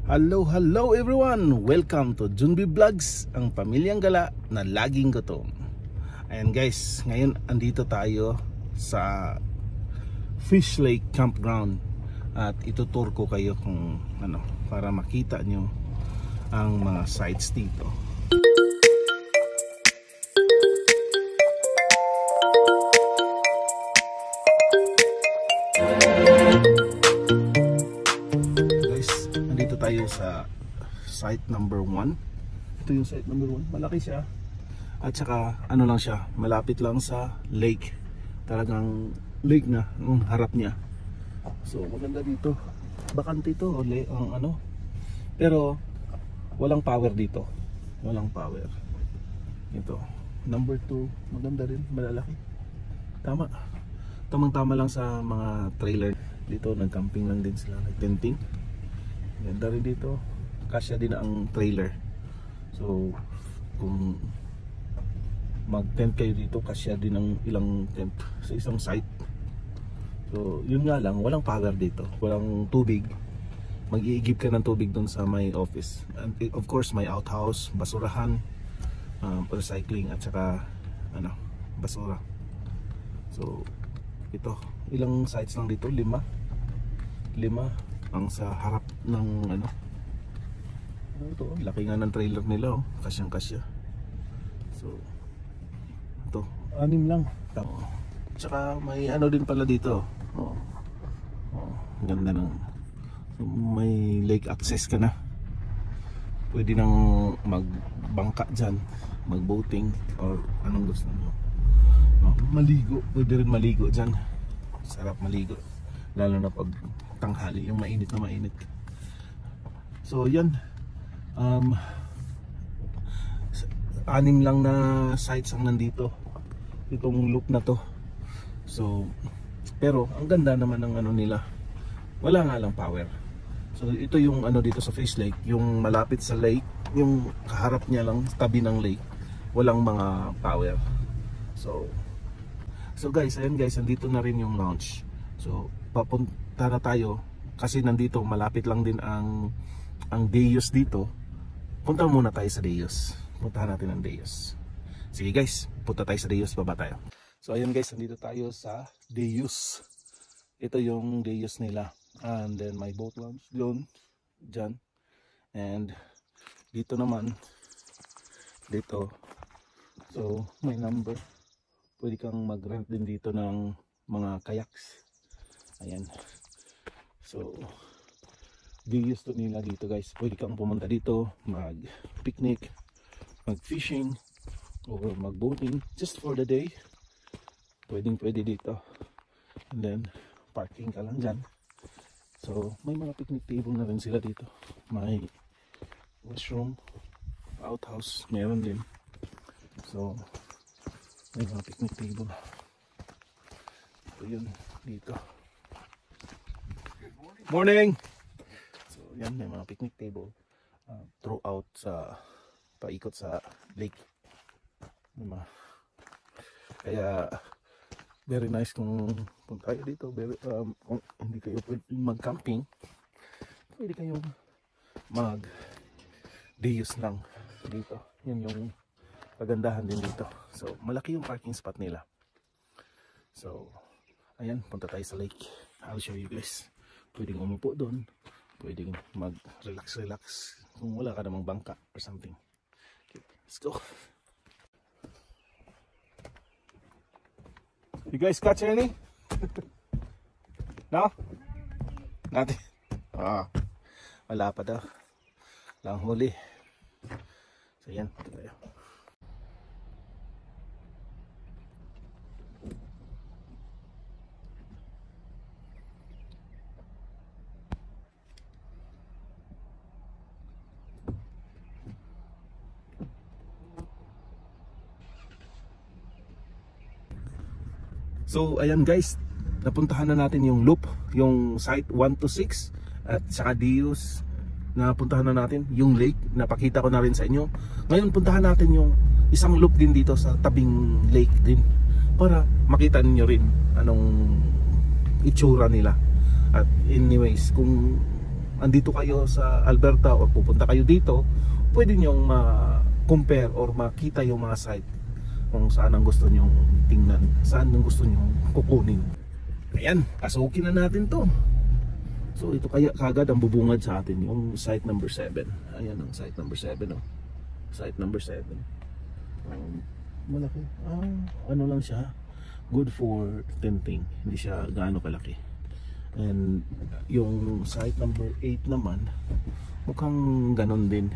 Hello everyone! Welcome to Junbi Vlogs, ang pamilyang gala na laging gutom. Ayan guys, ngayon andito tayo sa Fish Lake Campground at itutur ko kayo kung ano, para makita nyo ang mga sites dito. Tayo sa site number 1. Ito yung site number 1. Malaki siya. At saka ano lang siya, malapit lang sa lake. Talagang lake na ang harap niya. So maganda dito. Bakante ito ang ano. Pero walang power dito. Walang power. Ito. Number 2, maganda rin, malalaki. Tama. Tamang-tama lang sa mga trailer. Dito nag-camping lang din sila, nag-tenting. Ganda rin dito, kasya din ang trailer. So kung mag-tent kayo dito, kasya din ang ilang tent sa isang site. So yun nga lang, walang power dito, walang tubig. Mag-iigib ka ng tubig dun sa may office. And of course may outhouse, basurahan, recycling at saka ano, basura. So ito, ilang sites lang dito? 5 ang sa harap ng ano. Ito, laki nga ng trailer nila, oh. Kasyang kasya. So ito, 6 lang. Tsaka may ano din pala dito. Ganda ng, so, may lake access ka na. Pwede nang magbangka dyan, magboating or anong gusto nyo. Maligo, pwede rin maligo dyan. Sarap maligo, lalo na pag tanghali, yung mainit na mainit. So yan, 6 lang na sites ang nandito, itong loop na to. So pero ang ganda naman ng ano nila, wala nga lang power. So ito yung ano dito sa Fish Lake, yung malapit sa lake, yung kaharap niya lang, tabi ng lake, walang mga power. So guys, ayan guys, nandito na rin yung launch. So papunta na tayo kasi nandito malapit lang din ang Deus dito. Punta muna tayo sa Deus. Puntahan natin ang Deus. Sige guys, punta tayo sa Deus, baba tayo. So ayan guys, nandito tayo sa Deus. Ito yung Deus nila. And then may boat launch doon, dyan. And dito naman, dito. So may number. Pwede kang mag-rent din dito ng mga kayaks. Ayan. So Deus to nila dito guys. Pwede kang pumunta dito, mag-picnic, mag-fishing, or mag-boating just for the day. Pwede dito. And then parking ka lang dyan. So may mga picnic table na rin sila dito. May washroom, outhouse, meron din. So may mga picnic table. Ito yun dito. Morning! So yan, may mga picnic table throughout sa paikot sa lake. Kaya very nice kung tayo dito. Kung hindi kayo pwede mag-camping, pwede kayong mag-Deus lang dito. Yan yung kagandahan din dito. So malaki yung parking spot nila. So ayan, punta tayo sa lake. I'll show you guys. Pwedeng umupo doon, pwedeng mag-relax kung wala ka namang bangka or something. Okay, let's go. You guys catch any? No? Nothing? Wala pa daw. Lang huli. So yan, ito tayo. So ayan guys, napuntahan na natin yung loop, yung site 1 to 6 at saka Deus. Napuntahan na natin yung lake, napakita ko na rin sa inyo. Ngayon puntahan natin yung isang loop din dito sa tabing lake din, para makita niyo rin anong itsura nila. At anyways, kung andito kayo sa Alberta o pupunta kayo dito, pwede nyong ma-compare or makita yung mga site kung saan ang gusto nyong tingnan, saan ang gusto nyong kukunin. Ayan, pasukin na natin to. So ito kaya kagad ang bubungad sa atin, yung site number 7. Ayan ang site number 7, oh. Site number 7. Malaki. Ano lang siya, good for tenting, hindi siya gaano kalaki. And yung site number 8 naman, mukhang ganon din.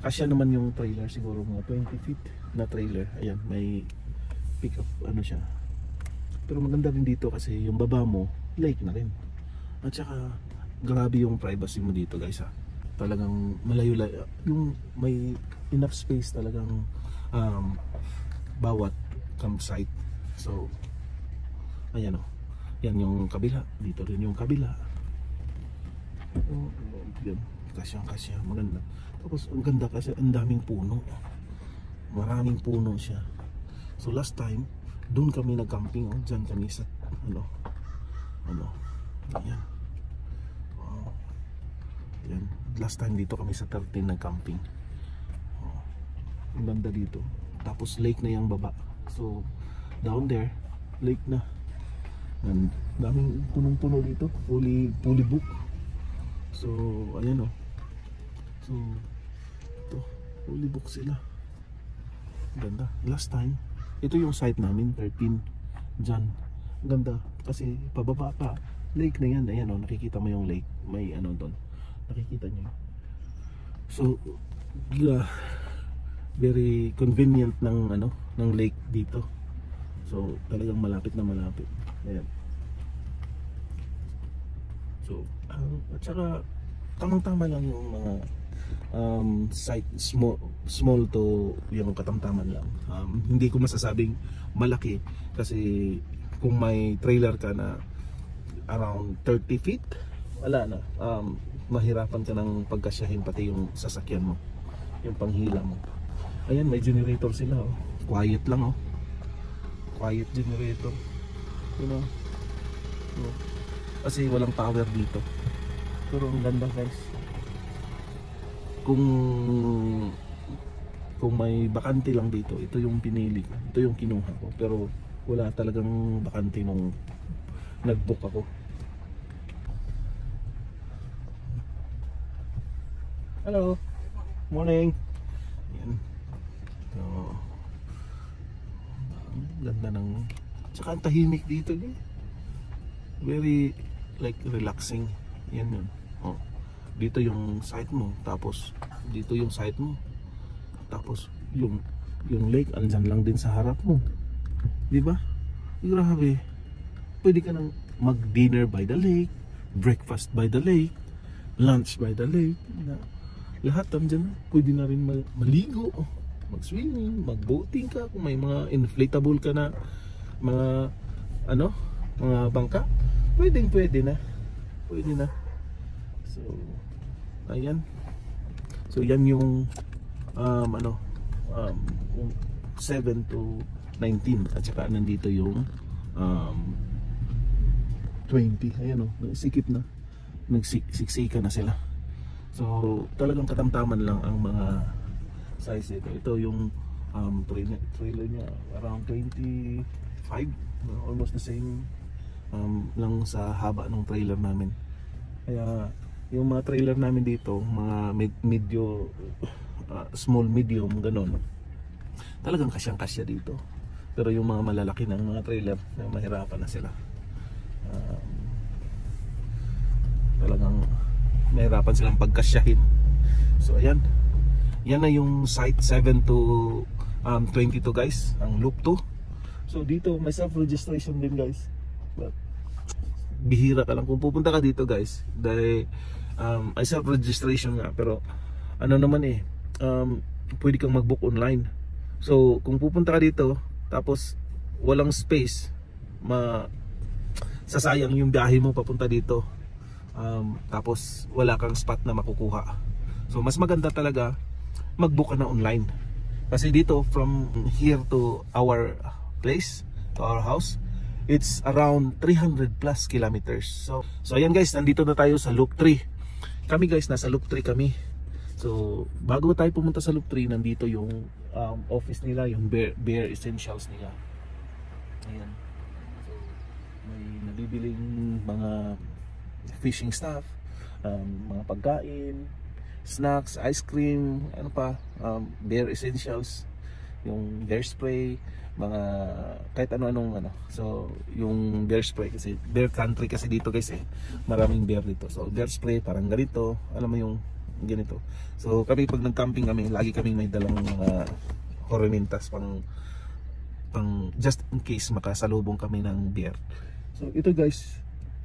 Kasya naman yung trailer, siguro mga 20 feet na trailer. Ayan, may pick up ano siya. Pero maganda rin dito kasi yung baba mo, lake na rin. At saka grabe yung privacy mo dito, guys, ha. Talagang malayo-layo, yung may enough space talagang bawat campsite. So ayan, oh. Yan yung kabila, dito rin yung kabila. Yan, kasyang-kasya, maganda. Tapos ang ganda kasi ang daming puno. Maraming puno siya. So last time, doon kami nag-camping, oh. Diyan kami sa ano. Ayan. Wow. Ayan. Last time dito kami sa 13 nag-camping. Oh. Ang ganda dito. Tapos lake na yung baba. So down there, lake na. And daming punong-puno dito. Fully book. So ayan, oh. So ito, fully book sila. Ganda. Last time, ito yung site namin, 13 dyan. Ganda kasi pababa pa, lake na yan. Ayan, oh, nakikita mo yung lake, may ano doon, nakikita nyo. So very convenient ng ano, ng lake dito. So talagang malapit na malapit. Ayan. So at saka tamang-tama lang yung mga site, small to yung katamtaman lang. Hindi ko masasabing malaki kasi kung may trailer ka na around 30 feet, wala na. Mahirapan ka ng pagkasyahin pati yung sasakyan mo, yung panghila mo. Ayan, may generator sila, oh. Quiet lang, oh. Quiet generator, you know. Kasi walang power dito. Pero ang ganda, guys. Kung may bakante lang dito, ito yung pinili ko, ito yung kinuha ko. Pero wala talagang bakante nung nag-book ako. Hello, morning. Yan. So, ganda ng, tsaka ang tahimik dito, eh. Very like relaxing. Yan yun, oh. Dito yung site mo, tapos dito yung site mo, tapos yung lake andyan lang din sa harap mo, di ba? Grabe. Pwede ka nang mag-dinner by the lake, breakfast by the lake, lunch by the lake. Lahat andyan. Pwede na rin maligo, mag-swimming, mag-boating ka. Kung may mga inflatable ka na mga ano, mga bangka, pwede na. So ayan. So yan yung 7 to 19, at saka nandito yung 20. Ayan, oh, sikip na, nagsiksika na sila. So talagang katamtaman lang ang mga size ito. Ito yung trailer niya, around 25, almost the same lang sa haba ng trailer namin. Kaya yung mga trailer namin dito, mga medyo small, medium, ganon, talagang kasyang-kasya dito. Pero yung mga malalaki ng mga trailer, mahirapan na sila. Talagang mahirapan silang pagkasyahin. So ayan, yan na yung site 7 to 22, guys, ang loop 2. So dito may self-registration din, guys. But bihira ka lang kung pupunta ka dito, guys, dahil ay self-registration nga, pero ano naman pwede kang mag-book online. So kung pupunta ka dito tapos walang space, sasayang yung biyahe mo papunta dito, tapos wala kang spot na makukuha. So mas maganda talaga mag-book ka na online, kasi dito from here to our place, to our house, it's around 300 plus kilometers. So ayan guys, nandito na tayo sa Loop 3. Kami guys, nasa Loop 3 kami. So bago tayo pumunta sa Loop 3, nandito yung office nila, yung Bear Essentials nila. Ayan. So may nabibiling mga fishing stuff, mga pagkain, snacks, ice cream, ano pa, Bear Essentials, yung bear spray, mga kahit ano-anong ano. So yung bear spray kasi bear country kasi dito guys maraming bear dito. So bear spray parang ganito, alam mo yung ganito. So kami pag nag-camping kami, lagi kaming may dalang mga hormintas pang just in case makasalubong kami ng bear. So ito guys,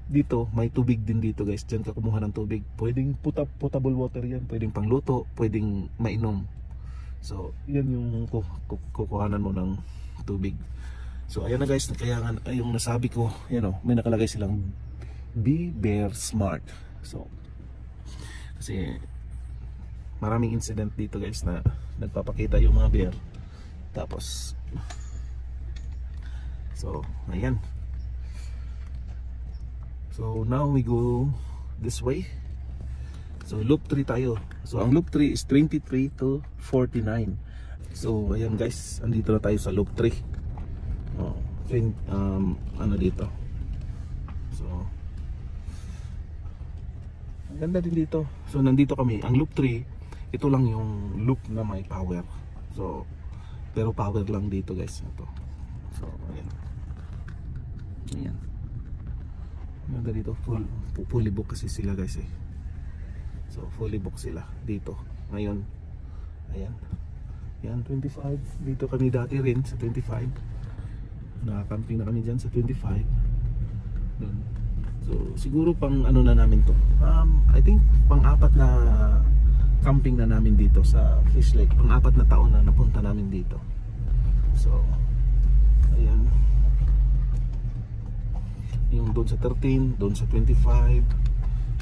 dito may tubig din dito guys. Diyan ka kumuha ng tubig. Pwedeng potable water yan, pwedeng pangluto, pwedeng mainom. So yan yung kukuhanan mo ng tubig. So ayan na guys, kaya nga yung nasabi ko, yan may nakalagay silang Be Bear Smart. So kasi maraming incident dito guys na nagpapakita yung mga bear. Tapos so ayan. So now we go this way. So Loop 3 tayo. So ang Loop 3 is 23 to 49. So ayan guys, andito na tayo sa Loop 3. Ano dito. So ang ganda din dito. So nandito kami, ang Loop 3, ito lang yung loop na may power. So pero power lang dito guys, ito. So ayan. Ayan. Ganda dito, fully book kasi sila guys So fully book sila dito ngayon. Ayan. Yan 25. Dito kami dati rin sa 25. Nakacamping na kami dyan sa 25. Doon. So siguro pang ano na namin to. I think pang-apat na camping na namin dito sa Fish Lake. Pang-apat na taon na napunta namin dito. So ayan. Yung doon sa 13, doon sa 25.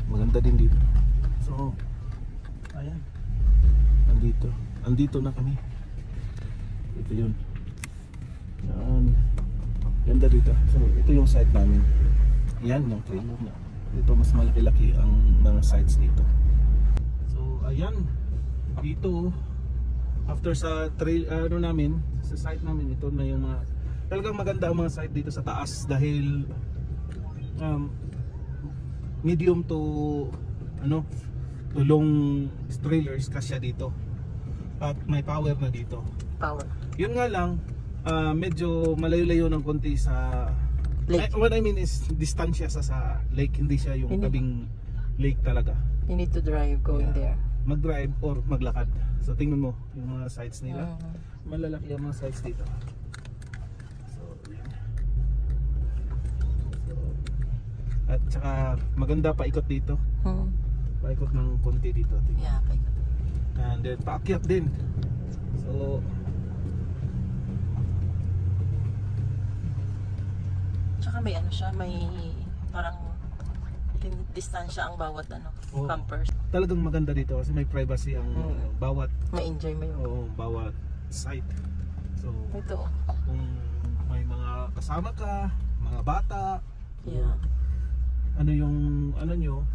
Maganda din dito. So ayan. Andito na kami. Ito yun. Yan. Ganda dito. So ito yung site namin. Yan yung trailer na. Dito mas malaki-laki ang mga sites dito. So ayan. Dito after sa trail namin, sa site namin, ito na yung mga talagang maganda ang mga site dito sa taas dahil medium to long trailers kasya dito. At may power na dito. Power. Yun nga lang, medyo malayo-layo ng konti sa lake. What I mean is distansya sa lake, hindi siya yung tabing lake talaga. You need to drive going there. Mag-drive or maglakad. So tingnan mo yung mga sites nila. Malalaki ang mga sites dito. So yan. So, at saka maganda paikot dito. Paikot ng konti dito. Tingnan. Yeah, paikot. And then paakyat din. So Tsaka may ano siya, may parang distansya ang bawat campers. Talagang maganda dito kasi may privacy ang bawat Ma-enjoy mo yung bawat site. So ito. Kung may mga kasama ka, mga bata, Yeah. ano yung ano nyo,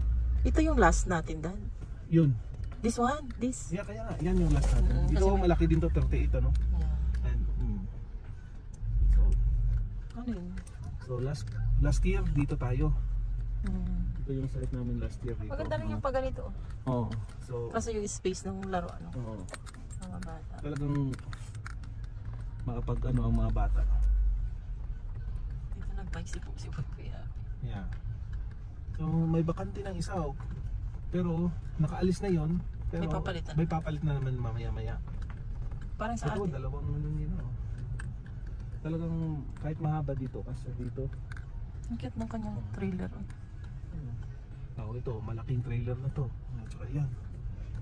Ito yung last natin, Dan. yun. This one, this. Yeah, kaya nga, yan yung last natin. Ito malaki din to, 38 ano. Yeah. And so Ano yun? so last year dito tayo. Ito yung site namin last year dito. Maganda rin yung pag ganito. Oo. So Kasi yung space ng laro, oo. mga bata. Talagang makapag ang mga bata. Dito nag-bike si Kuya. Yeah. So may bakante ng isa pero nakaalis na yon. Pero may papalit na naman mamaya-maya. Parang sa ito, atin. dalawang talagang kahit mahaba dito kasi dito. Ang cute ng kanyang trailer. Ito, malaking trailer na to. At saka yan.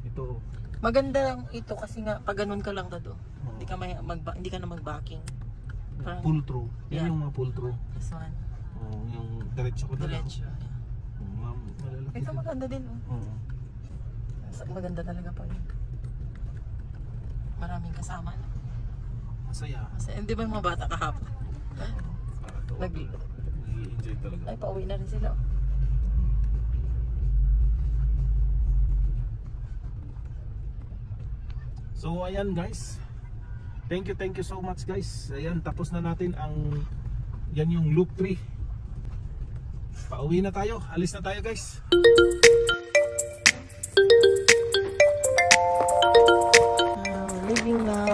Ito. Maganda lang ito kasi nga pag ganun ka lang dado. Hindi ka na mag-backing. Pull through. Yan Yeah. yung mga pull through. This one. Yung diretso ko na lang. Diretso. Malalaki Ito din. maganda din. Maganda talaga pa yun. Maraming kasama. Masaya. Kasi hindi ba yung mga bata kahapon? i-enjoy talaga. Ay, pauwi na rin sila. So ayan guys, thank you so much guys. Ayan, tapos na natin ang, yan yung loop 3. Pauwi na tayo, alis na tayo guys. Leaving now.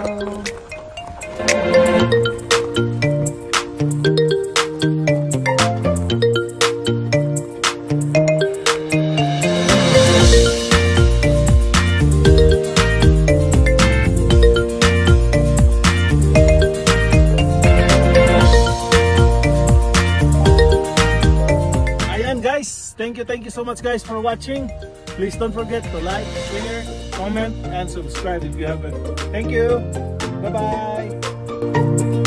Thank you so much guys for watching. Please don't forget to like, share, comment, and subscribe if you haven't. Thank you. Bye bye.